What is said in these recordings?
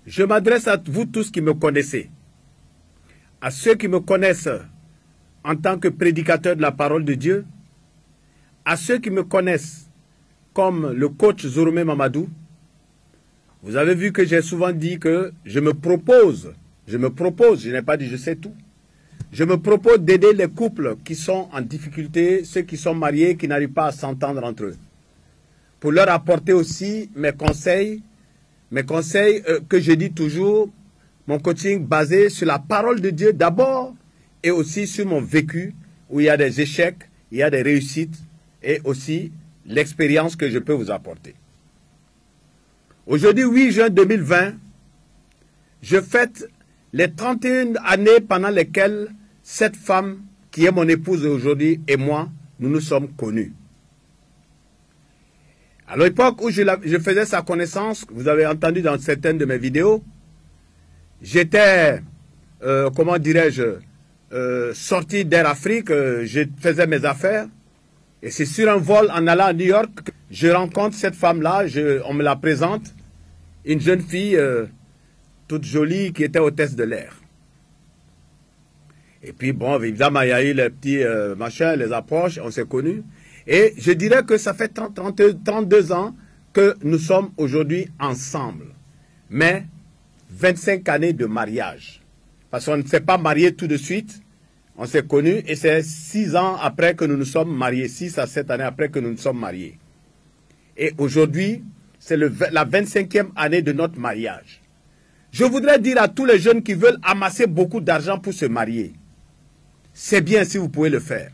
Je m'adresse à vous tous qui me connaissez, à ceux qui me connaissent en tant que prédicateur de la parole de Dieu, à ceux qui me connaissent comme le coach Zoromé Mamadou. Vous avez vu que j'ai souvent dit que je n'ai pas dit je sais tout. Je me propose d'aider les couples qui sont en difficulté, ceux qui sont mariés, qui n'arrivent pas à s'entendre entre eux. Pour leur apporter aussi mes conseils que je dis toujours, mon coaching basé sur la parole de Dieu d'abord et aussi sur mon vécu où il y a des échecs, il y a des réussites et aussi l'expérience que je peux vous apporter. Aujourd'hui, 8 juin 2020, je fête les 31 années pendant lesquelles cette femme, qui est mon épouse aujourd'hui, et moi, nous nous sommes connus. À l'époque où je faisais sa connaissance, vous avez entendu dans certaines de mes vidéos, j'étais, comment dirais-je, sorti d'Air Afrique, je faisais mes affaires, et c'est sur un vol en allant à New York que je rencontre cette femme-là, on me la présente, une jeune fille toute jolie qui était hôtesse de l'air. Et puis bon, évidemment, il y a eu les petits machins, les approches, on s'est connus. Et je dirais que ça fait 32 ans que nous sommes aujourd'hui ensemble. Mais 25 années de mariage. Parce qu'on ne s'est pas marié tout de suite. On s'est connus et c'est 6 ans après que nous nous sommes mariés. 6 à 7 années après que nous nous sommes mariés. Et aujourd'hui, c'est la 25e année de notre mariage. Je voudrais dire à tous les jeunes qui veulent amasser beaucoup d'argent pour se marier. C'est bien si vous pouvez le faire.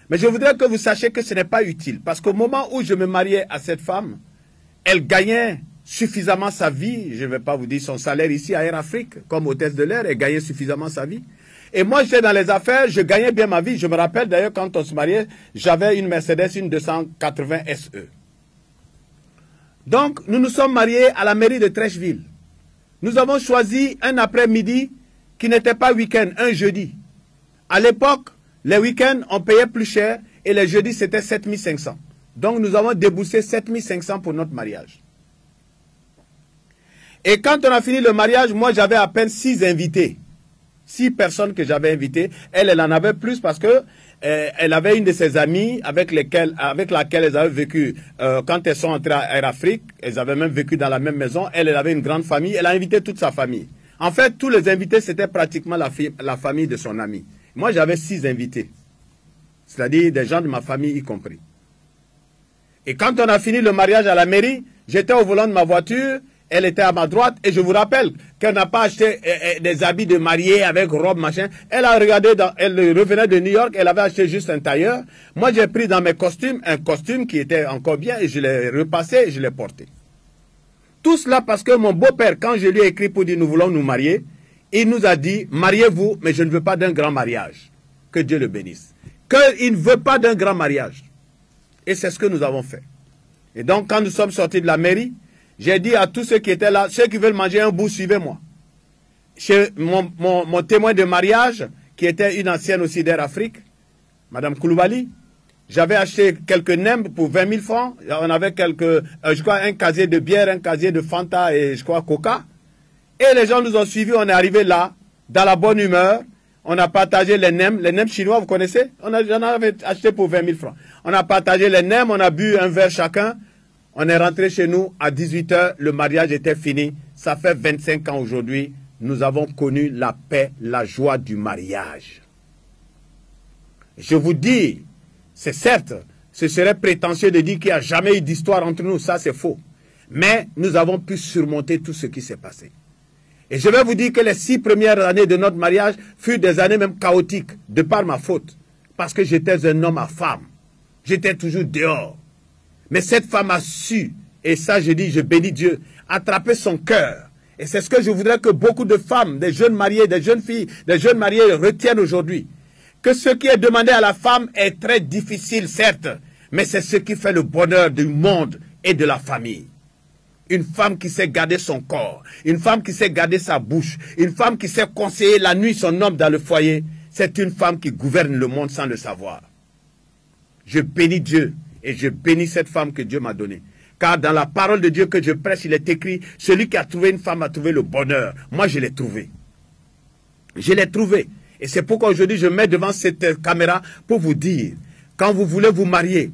Mais je voudrais que vous sachiez que ce n'est pas utile. Parce qu'au moment où je me mariais à cette femme, elle gagnait suffisamment sa vie. Je ne vais pas vous dire son salaire ici à Air Afrique, comme hôtesse de l'air, elle gagnait suffisamment sa vie. Et moi, j'étais dans les affaires, je gagnais bien ma vie. Je me rappelle d'ailleurs, quand on se mariait, j'avais une Mercedes, une 280 SE. Donc, nous nous sommes mariés à la mairie de Trècheville. Nous avons choisi un après-midi qui n'était pas week-end, un jeudi. À l'époque, les week-ends, on payait plus cher et les jeudis, c'était 7500. Donc, nous avons déboursé 7500 pour notre mariage. Et quand on a fini le mariage, moi, j'avais à peine 6 invités. 6 personnes que j'avais invitées. Elle en avait plus parce que elle avait une de ses amies avec laquelle elles avaient vécu quand elles sont entrées à Air Afrique. Elles avaient même vécu dans la même maison. Elle avait une grande famille. Elle a invité toute sa famille. En fait, tous les invités, c'était pratiquement la famille de son ami. Moi, j'avais 6 invités. C'est-à-dire des gens de ma famille y compris. Et quand on a fini le mariage à la mairie, j'étais au volant de ma voiture. Elle était à ma droite et je vous rappelle qu'elle n'a pas acheté des habits de mariée avec robe, machin. Elle a regardé, elle revenait de New York, elle avait acheté juste un tailleur. Moi, j'ai pris dans mes costumes un costume qui était encore bien et je l'ai repassé et je l'ai porté. Tout cela parce que mon beau-père, quand je lui ai écrit pour dire nous voulons nous marier, il nous a dit mariez-vous, mais je ne veux pas d'un grand mariage. Que Dieu le bénisse. Qu'il ne veut pas d'un grand mariage. Et c'est ce que nous avons fait. Et donc, quand nous sommes sortis de la mairie, j'ai dit à tous ceux qui étaient là, ceux qui veulent manger un bout, suivez-moi. Chez mon témoin de mariage, qui était une ancienne aussi d'Air Afrique, Madame Koulibaly, j'avais acheté quelques nems pour 20 000 francs. On avait je crois, un casier de bière, un casier de Fanta et je crois Coca. Et les gens nous ont suivis, on est arrivé là, dans la bonne humeur. On a partagé les nems chinois, vous connaissez? J'en avais acheté pour 20 000 francs. On a partagé les nems, on a bu un verre chacun. On est rentré chez nous à 18 h, le mariage était fini. Ça fait 25 ans aujourd'hui, nous avons connu la paix, la joie du mariage. Je vous dis, c'est certes, ce serait prétentieux de dire qu'il n'y a jamais eu d'histoire entre nous, ça c'est faux. Mais nous avons pu surmonter tout ce qui s'est passé. Et je vais vous dire que les 6 premières années de notre mariage furent des années même chaotiques, de par ma faute. Parce que j'étais un homme à femme. J'étais toujours dehors. Mais cette femme a su, et ça je dis, je bénis Dieu, attraper son cœur. Et c'est ce que je voudrais que beaucoup de femmes, des jeunes mariés, des jeunes filles, des jeunes mariés retiennent aujourd'hui. Que ce qui est demandé à la femme est très difficile, certes, mais c'est ce qui fait le bonheur du monde et de la famille. Une femme qui sait garder son corps, une femme qui sait garder sa bouche, une femme qui sait conseiller la nuit son homme dans le foyer, c'est une femme qui gouverne le monde sans le savoir. Je bénis Dieu. Et je bénis cette femme que Dieu m'a donnée. Car dans la parole de Dieu que je prêche, il est écrit, celui qui a trouvé une femme a trouvé le bonheur. Moi, je l'ai trouvé. Je l'ai trouvé. Et c'est pourquoi aujourd'hui, je mets devant cette caméra pour vous dire, quand vous voulez vous marier,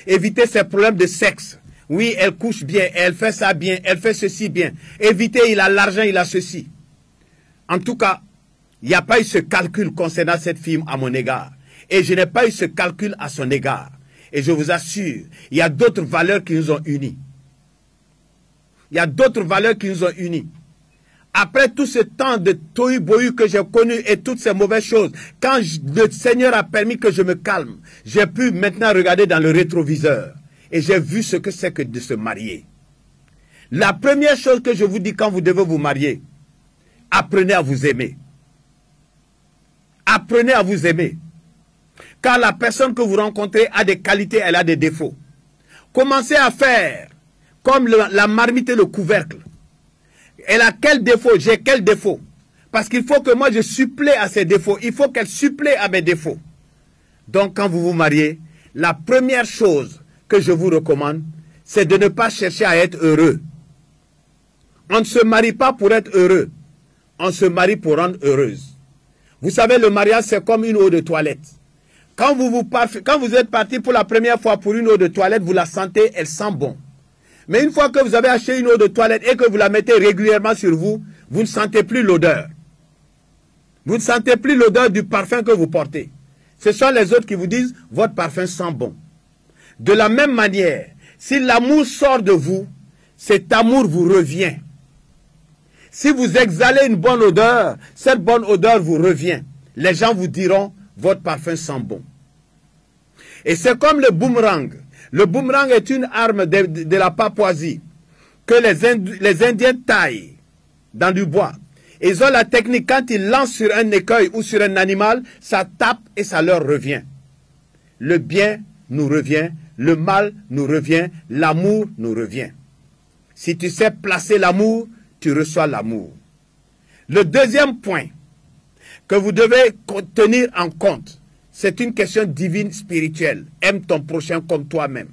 évitez ces problèmes de sexe. Oui, elle couche bien, elle fait ça bien, elle fait ceci bien. Évitez, il a l'argent, il a ceci. En tout cas, il n'y a pas eu ce calcul concernant cette fille à mon égard. Et je n'ai pas eu ce calcul à son égard. Et je vous assure, il y a d'autres valeurs qui nous ont unis. Il y a d'autres valeurs qui nous ont unis. Après tout ce temps de tohu-bohu que j'ai connu et toutes ces mauvaises choses, quand le Seigneur a permis que je me calme, j'ai pu maintenant regarder dans le rétroviseur. Et j'ai vu ce que c'est que de se marier. La première chose que je vous dis quand vous devez vous marier, apprenez à vous aimer. Apprenez à vous aimer. Car la personne que vous rencontrez a des qualités, elle a des défauts. Commencez à faire comme la marmite et le couvercle. Elle a quel défaut? J'ai quel défaut? Parce qu'il faut que moi je supplée à ses défauts. Il faut qu'elle supplée à mes défauts. Donc quand vous vous mariez, la première chose que je vous recommande, c'est de ne pas chercher à être heureux. On ne se marie pas pour être heureux. On se marie pour rendre heureuse. Vous savez, le mariage, c'est comme une eau de toilette. Quand vous êtes parti pour la première fois pour une eau de toilette, vous la sentez, elle sent bon. Mais une fois que vous avez acheté une eau de toilette et que vous la mettez régulièrement sur vous, vous ne sentez plus l'odeur. Vous ne sentez plus l'odeur du parfum que vous portez. Ce sont les autres qui vous disent, votre parfum sent bon. De la même manière, si l'amour sort de vous, cet amour vous revient. Si vous exhalez une bonne odeur, cette bonne odeur vous revient. Les gens vous diront, votre parfum sent bon. Et c'est comme le boomerang. Le boomerang est une arme de la Papouasie que les Indiens taillent dans du bois. Ils ont la technique, quand ils lancent sur un écueil ou sur un animal, ça tape et ça leur revient. Le bien nous revient, le mal nous revient, l'amour nous revient. Si tu sais placer l'amour, tu reçois l'amour. Le deuxième point que vous devez tenir en compte, c'est une question divine spirituelle. Aime ton prochain comme toi-même.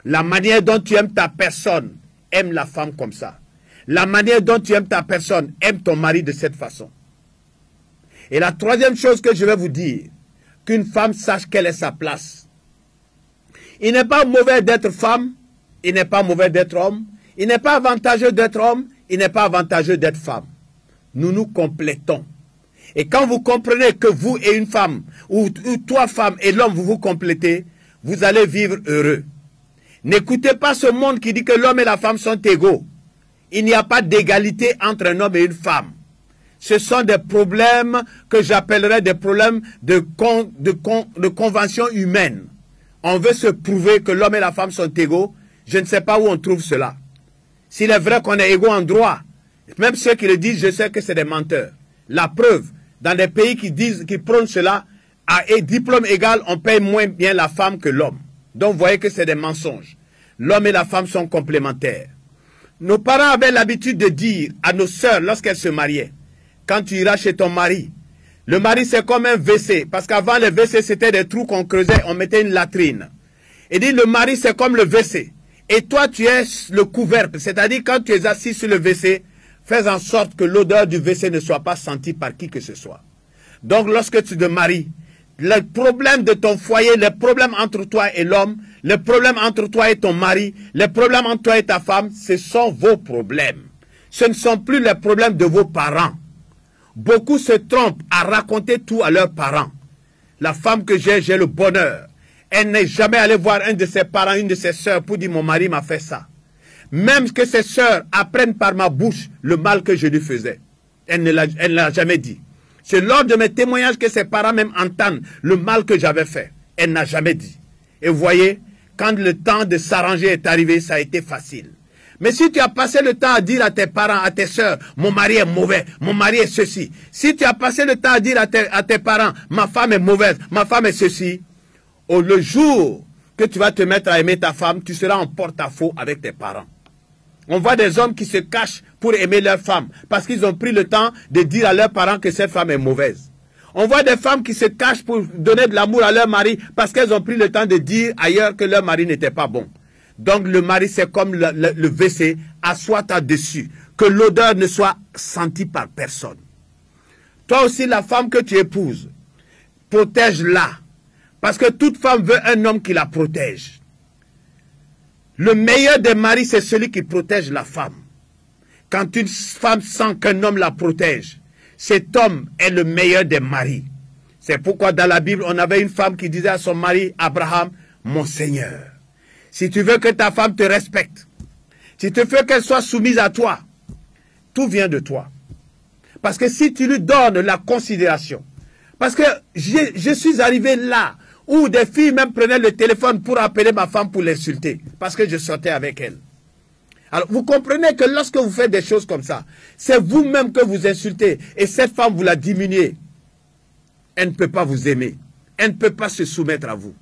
La manière dont tu aimes ta personne, aime la femme comme ça. La manière dont tu aimes ta personne, aime ton mari de cette façon. Et la troisième chose que je vais vous dire, qu'une femme sache quelle est sa place. Il n'est pas mauvais d'être femme, il n'est pas mauvais d'être homme, il n'est pas avantageux d'être homme, il n'est pas avantageux d'être femme. Nous nous complétons. Et quand vous comprenez que vous et une femme, ou trois femmes et l'homme, vous vous complétez, vous allez vivre heureux. N'écoutez pas ce monde qui dit que l'homme et la femme sont égaux. Il n'y a pas d'égalité entre un homme et une femme. Ce sont des problèmes que j'appellerais des problèmes de convention humaine. On veut se prouver que l'homme et la femme sont égaux. Je ne sais pas où on trouve cela. S'il est vrai qu'on est égaux en droit, même ceux qui le disent, je sais que c'est des menteurs. La preuve, dans des pays qui prônent cela, à diplôme égal, on paye moins bien la femme que l'homme. Donc vous voyez que c'est des mensonges. L'homme et la femme sont complémentaires. Nos parents avaient l'habitude de dire à nos sœurs, lorsqu'elles se mariaient, quand tu iras chez ton mari, le mari c'est comme un WC, parce qu'avant les WC c'était des trous qu'on creusait, on mettait une latrine. Et dit le mari c'est comme le WC, et toi tu es le couvercle, c'est-à-dire quand tu es assis sur le WC, fais en sorte que l'odeur du WC ne soit pas sentie par qui que ce soit. Donc lorsque tu te maries, le problème de ton foyer, les problèmes entre toi et l'homme, les problèmes entre toi et ton mari, les problèmes entre toi et ta femme, ce sont vos problèmes. Ce ne sont plus les problèmes de vos parents. Beaucoup se trompent à raconter tout à leurs parents. La femme que j'ai le bonheur. Elle n'est jamais allée voir un de ses parents, une de ses sœurs pour dire mon mari m'a fait ça. Même que ses sœurs apprennent par ma bouche le mal que je lui faisais. Elle ne l'a jamais dit. C'est lors de mes témoignages que ses parents même entendent le mal que j'avais fait. Elle n'a jamais dit. Et vous voyez, quand le temps de s'arranger est arrivé, ça a été facile. Mais si tu as passé le temps à dire à tes parents, à tes soeurs, mon mari est mauvais, mon mari est ceci. Si tu as passé le temps à dire à tes parents, ma femme est mauvaise, ma femme est ceci. Le jour que tu vas te mettre à aimer ta femme, tu seras en porte-à-faux avec tes parents. On voit des hommes qui se cachent pour aimer leur femme parce qu'ils ont pris le temps de dire à leurs parents que cette femme est mauvaise. On voit des femmes qui se cachent pour donner de l'amour à leur mari parce qu'elles ont pris le temps de dire ailleurs que leur mari n'était pas bon. Donc le mari, c'est comme le WC, assois-toi dessus, que l'odeur ne soit sentie par personne. Toi aussi, la femme que tu épouses, protège-la. Parce que toute femme veut un homme qui la protège. Le meilleur des maris, c'est celui qui protège la femme. Quand une femme sent qu'un homme la protège, cet homme est le meilleur des maris. C'est pourquoi dans la Bible, on avait une femme qui disait à son mari, Abraham, mon Seigneur. Si tu veux que ta femme te respecte, si tu veux qu'elle soit soumise à toi, tout vient de toi. Parce que si tu lui donnes la considération, parce que je suis arrivé là où des filles même prenaient le téléphone pour appeler ma femme pour l'insulter, parce que je sortais avec elle. Alors vous comprenez que lorsque vous faites des choses comme ça, c'est vous-même que vous insultez, et cette femme vous la diminuez. Elle ne peut pas vous aimer, elle ne peut pas se soumettre à vous.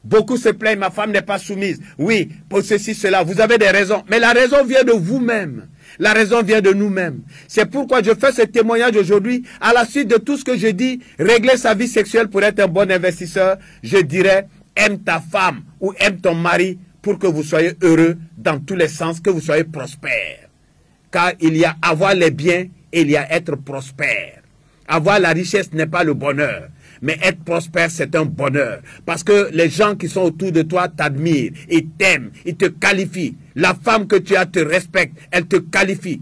Beaucoup se plaignent, ma femme n'est pas soumise. Oui, pour ceci, cela, vous avez des raisons. Mais la raison vient de vous-même. La raison vient de nous-mêmes. C'est pourquoi je fais ce témoignage aujourd'hui. À la suite de tout ce que je dis, régler sa vie sexuelle pour être un bon investisseur, je dirais, aime ta femme ou aime ton mari pour que vous soyez heureux dans tous les sens, que vous soyez prospère. Car il y a avoir les biens et il y a être prospère. Avoir la richesse n'est pas le bonheur. Mais être prospère, c'est un bonheur. Parce que les gens qui sont autour de toi t'admirent, ils t'aiment, ils te qualifient. La femme que tu as te respecte, elle te qualifie.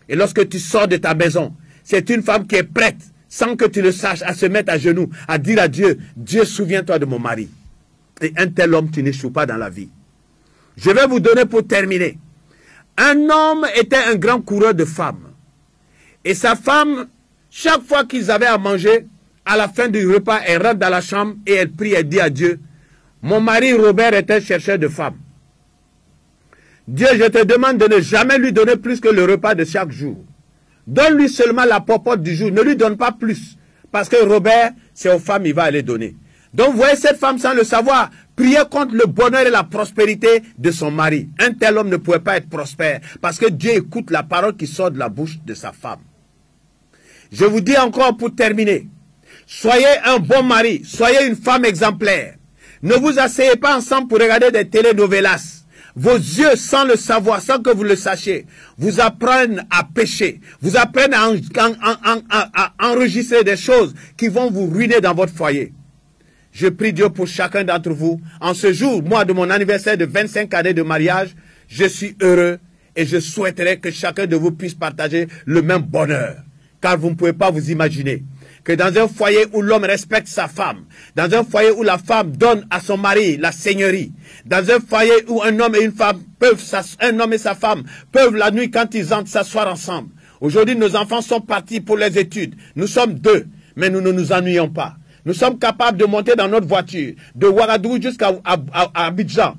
Et lorsque tu sors de ta maison, c'est une femme qui est prête, sans que tu le saches, à se mettre à genoux, à dire à Dieu, Dieu, souviens-toi de mon mari. Et un tel homme, tu n'échoues pas dans la vie. Je vais vous donner pour terminer. Un homme était un grand coureur de femmes. Et sa femme, chaque fois qu'ils avaient à manger, à la fin du repas, elle rentre dans la chambre et elle prie et dit à Dieu, mon mari Robert est un chercheur de femmes. Dieu, je te demande de ne jamais lui donner plus que le repas de chaque jour. Donne-lui seulement la popote du jour, ne lui donne pas plus. Parce que Robert, c'est aux femmes, il va aller donner. Donc vous voyez cette femme sans le savoir, prier contre le bonheur et la prospérité de son mari. Un tel homme ne pouvait pas être prospère parce que Dieu écoute la parole qui sort de la bouche de sa femme. Je vous dis encore pour terminer, soyez un bon mari, soyez une femme exemplaire. Ne vous asseyez pas ensemble pour regarder des telenovelas. Vos yeux, sans le savoir, sans que vous le sachiez, vous apprennent à pécher, vous apprennent à enregistrer des choses qui vont vous ruiner dans votre foyer. Je prie Dieu pour chacun d'entre vous. En ce jour, moi, de mon anniversaire de 25 années de mariage, je suis heureux et je souhaiterais que chacun de vous puisse partager le même bonheur. Car vous ne pouvez pas vous imaginer que dans un foyer où l'homme respecte sa femme, dans un foyer où la femme donne à son mari la seigneurie, dans un foyer où un homme et une femme peuvent, un homme et sa femme peuvent la nuit quand ils entrent s'asseoir ensemble. Aujourd'hui, nos enfants sont partis pour les études. Nous sommes deux, mais nous ne nous ennuyons pas. Nous sommes capables de monter dans notre voiture, de Ouagadougou jusqu'à Abidjan,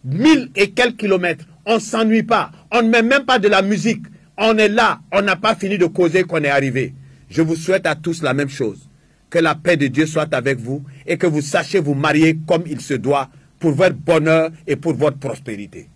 1000 et quelques kilomètres. On ne s'ennuie pas, on ne met même pas de la musique. On est là, on n'a pas fini de causer qu'on est arrivé. Je vous souhaite à tous la même chose. Que la paix de Dieu soit avec vous et que vous sachiez vous marier comme il se doit pour votre bonheur et pour votre prospérité.